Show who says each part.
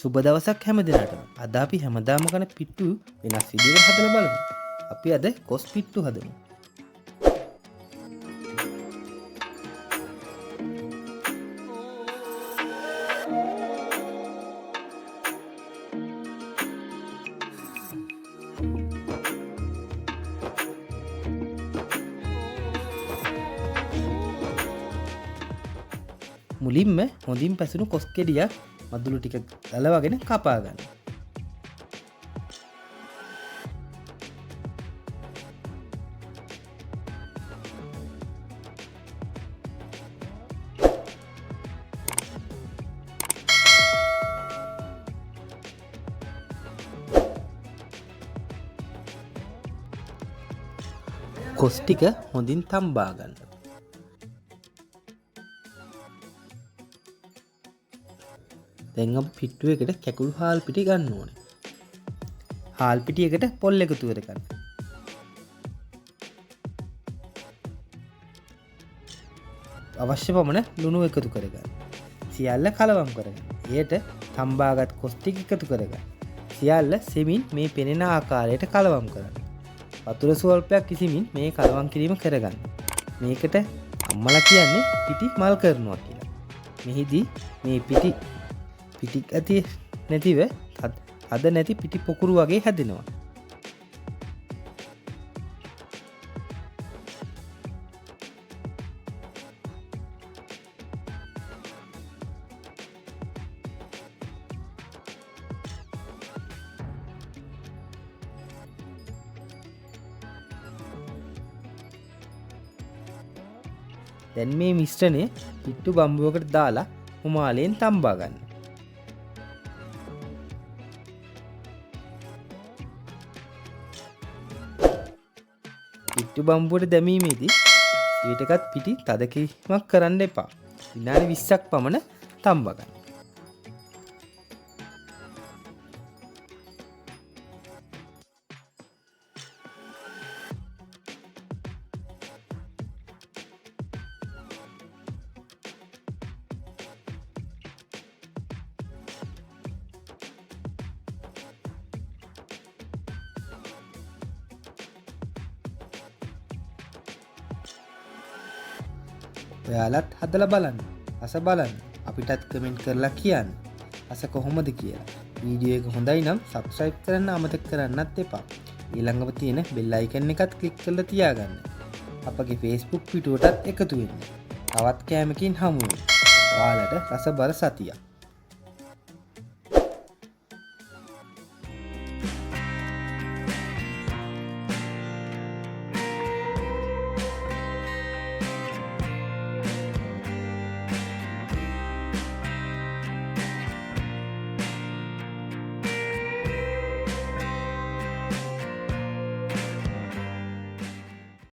Speaker 1: සුබ දවසක් හැම දිනටම. අද අපි හැමදාම කන පිට්ටු වෙනස් විදිහකට හදලා බලමු. අපි අද කොස් පිට්ටු හදමු. මුලින්ම හොඳින් පැසුණු කොස් කෙඩියක් මදුළු ටික ගලවගෙන කපා ගන්න. කොස් ටික හොඳින් තම්බා ගන්න. දැන් අපි පිට්ටුවකට කැකුළු හාල් පිටි ගන්න ඕනේ. හාල් පිටියකට පොල් එකතු කරගන්න. අවශ්‍ය පමණ ලුණු එකතු කරගන්න. සියල්ල කලවම් කරගන්න. එයට තම්බාගත් කොස් ටික එකතු කරගන්න. සියල්ල සෙමින් මේ පෙනෙන ආකාරයට කලවම් කරන්න. වතුර ස්වල්පයක් ඉසිමින් මේ කලවම් කිරීම කරගන්න. මේකට අම්මලා කියන්නේ පිටි මල් කරනවා කියලා. මෙහිදී මේ පිටි ඇති නැතිව අද නැති පිටි පොකුරු වගේ හැදෙනවා. දැන් මේ මිශ්‍රණය පිට්ටු බම්බුවකට දාලා උමාලයෙන් තම්බා ගන්න. පිට්ටු බම්බුවට දැමීමේදී ඊටකත් පිටි තද කිරීමක් කරන්න එපා. විනාඩි 20ක් පමණ තම්බා ගන්න. ඔයාලත් හදලා බලන්න. රස බලන්න. අපිටත් කමෙන්ට් කරලා කියන්න. රස කොහොමද කියලා. වීඩියෝ එක හොඳයි නම් subscribe කරන්න අමතක කරන්නත් එපා. ඊළඟව තියෙන bell icon එකත් click කරලා තියාගන්න. අපගේ Facebook පිටුවටත් එකතු වෙන්න. තවත් කෑමකින් හමු වෙමු. ඔයාලට රස බර සතියක්.